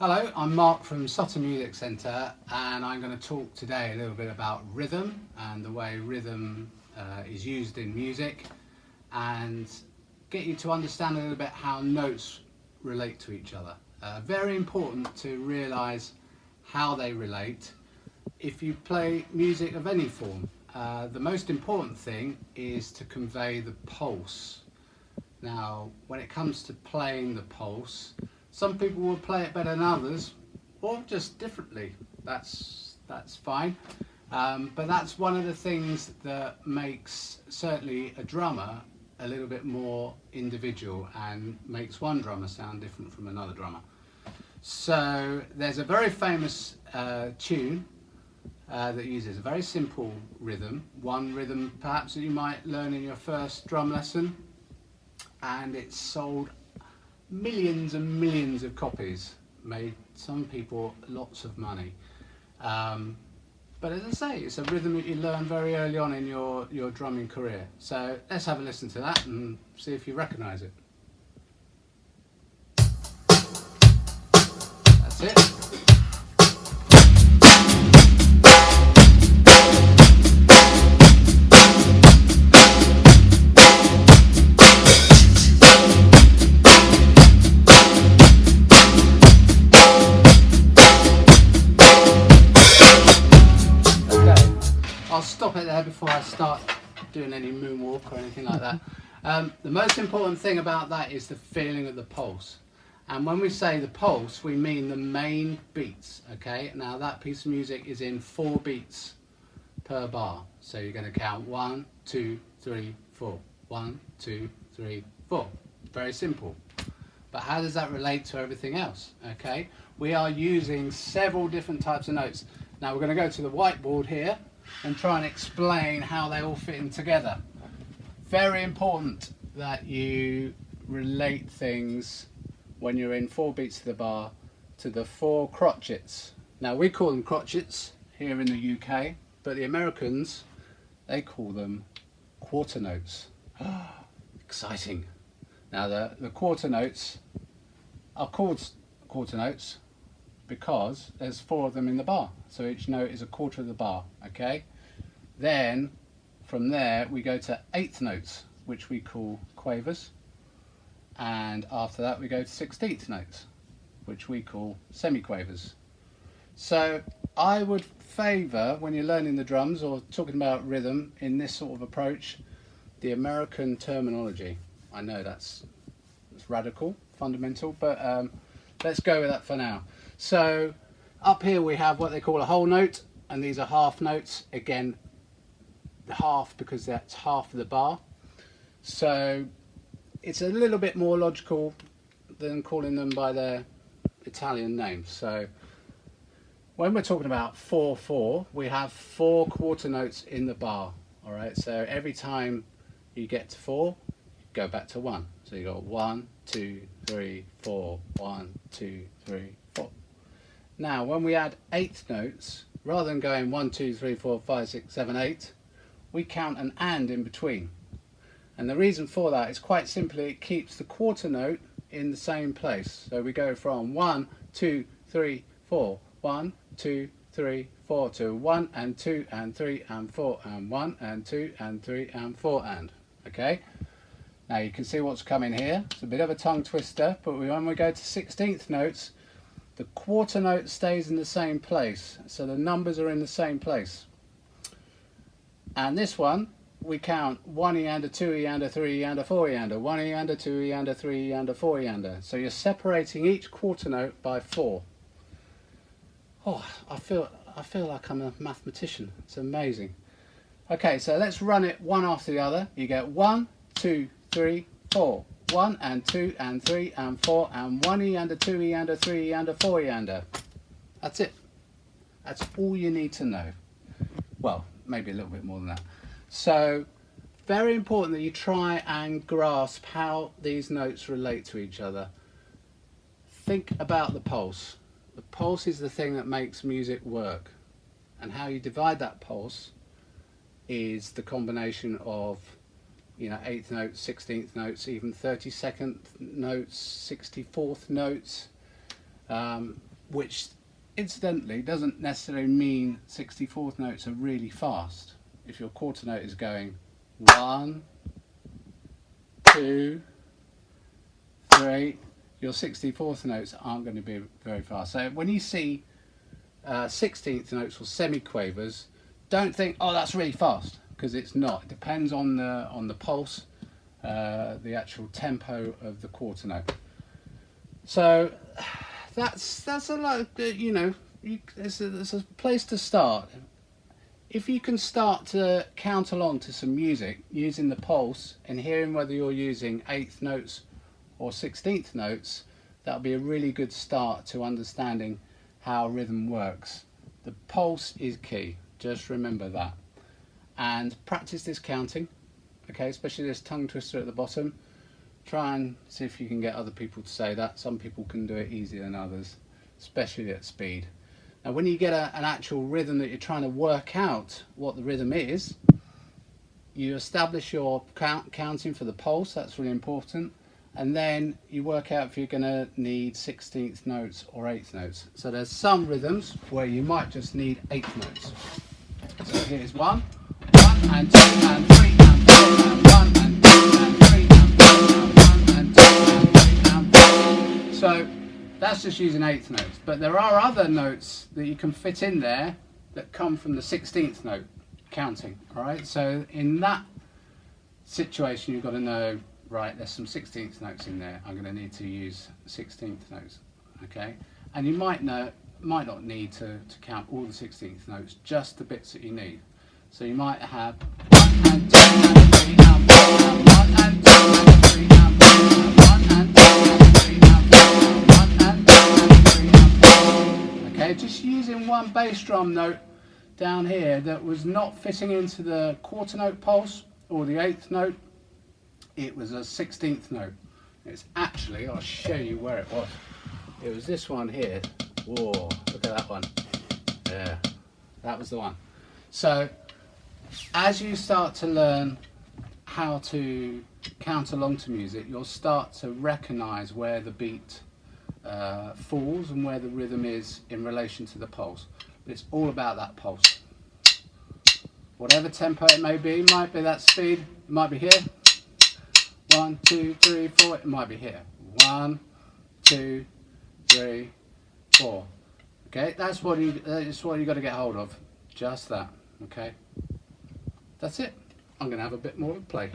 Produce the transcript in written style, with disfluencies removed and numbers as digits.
Hello, I'm Mark from Sutton Music Centre, and I'm going to talk today a little bit about rhythm and the way rhythm is used in music, and get you to understand a little bit how notes relate to each other. Very important to realise how they relate if you play music of any form. The most important thing is to convey the pulse. Now, when it comes to playing the pulse, some people will play it better than others, or just differently. That's fine. But that's one of the things that makes certainly a drummer a little bit more individual and makes one drummer sound different from another drummer. So there's a very famous tune that uses a very simple rhythm, one rhythm perhaps that you might learn in your first drum lesson, and it's sold millions and millions of copies, made some people lots of money. But as I say, it's a rhythm that you learn very early on in your drumming career. So let's have a listen to that and see if you recognise it. That's it. I'll stop it there before I start doing any moonwalk or anything like that. The most important thing about that is the feeling of the pulse. And when we say the pulse, we mean the main beats, okay? Now that piece of music is in 4 beats per bar. So you're going to count 1, 2, 3, 4. 1, 2, 3, 4. Very simple. But how does that relate to everything else? Okay, we are using several different types of notes. Now we're going to go to the whiteboard here and try and explain how they all fit in together. Very important that you relate things when you're in 4 beats of the bar to the 4 crotchets. Now we call them crotchets here in the UK, but the Americans, they call them quarter notes. Exciting. Now the quarter notes are called quarter notes because there's 4 of them in the bar, so each note is a quarter of the bar. Okay, then from there we go to 8th notes, which we call quavers, and after that we go to 16th notes, which we call semiquavers. So I would favour, when you're learning the drums or talking about rhythm in this sort of approach, the American terminology. I know that's radical, fundamental, but let's go with that for now. So up here we have what they call a whole note, and these are half notes. Again, half because that's half of the bar. So it's a little bit more logical than calling them by their Italian names. So when we're talking about 4/4, we have 4 quarter notes in the bar. All right, so every time you get to 4, go back to 1. So you got 1, 2, 3, 4, 1, 2, 3, 4. Now when we add 8th notes, rather than going 1, 2, 3, 4, 5, 6, 7, 8, we count an and in between. And the reason for that is quite simply it keeps the quarter note in the same place. So we go from 1, 2, 3, 4, 1, 2, 3, 4 to 1 and 2 and 3 and 4 and 1 and 2 and 3 and 4 and. Okay? Now you can see what's coming here. It's a bit of a tongue twister, but when we go to 16th notes, the quarter note stays in the same place. So the numbers are in the same place. And this one, we count 1 eander, 2 eander, 3 eander, 4 eander, 1 eander, 2 eander, 3 eander, 4 eander. So you're separating each quarter note by 4. Oh, I feel like I'm a mathematician. It's amazing. Okay, so let's run it one after the other. You get 1, 2, 3, 4. 1 and 2 and 3 and 4 and 1 eander, 2 eander, 3 eander, 4 eander. That's it. That's all you need to know. Well, maybe a little bit more than that. So very important that you try and grasp how these notes relate to each other. Think about the pulse. The pulse is the thing that makes music work, and how you divide that pulse is the combination of 8th notes, 16th notes, even 32nd notes, 64th notes. which incidentally doesn't necessarily mean 64th notes are really fast. If your quarter note is going 1, 2, 3, your 64th notes aren't going to be very fast. So when you see 16th notes or semiquavers, don't think, oh, that's really fast, because it's not. It depends on the pulse, the actual tempo of the quarter note. So that's a lot. You know, it's a place to start. If you can start to count along to some music using the pulse and hearing whether you're using 8th notes or 16th notes, that'll be a really good start to understanding how rhythm works. The pulse is key, just remember that. And practice this counting, okay, especially this tongue twister at the bottom. Try and see if you can get other people to say that. Some people can do it easier than others, especially at speed. Now when you get an actual rhythm that you're trying to work out what the rhythm is, you establish your counting for the pulse, that's really important, and then you work out if you're going to need 16th notes or 8th notes. So there's some rhythms where you might just need 8th notes. So here's 1 and 2 and 3 and 4 and 1 and 2 and 3 and 4 and 1 and 2 and 3 and 4. So that's just using 8th notes, but there are other notes that you can fit in there that come from the 16th note counting. All right, so in that situation you've got to know, right, there's some 16th notes in there, I'm going to need to use 16th notes, okay? And you might not need to count all the 16th notes, just the bits that you need. So you might have 1 and 2 and 3 and 4 and 1 and 2 and 3 and 4 and 1 and 2 and 3 and 4 and 1 and 2 and 3 and 4. Okay, just using one bass drum note down here that was not fitting into the quarter note pulse or the 8th note, it was a 16th note. It's actually, I'll show you where it was. It was this one here. Whoa, look at that one. Yeah, that was the one. So as you start to learn how to count along to music, you'll start to recognize where the beat falls and where the rhythm is in relation to the pulse. But it's all about that pulse. Whatever tempo it may be that speed, it might be here. 1, 2, 3, 4, it might be here. 1, 2, 3, 4. Okay, that's what you got to get hold of. Just that. Okay, that's it. I'm going to have a bit more of a play.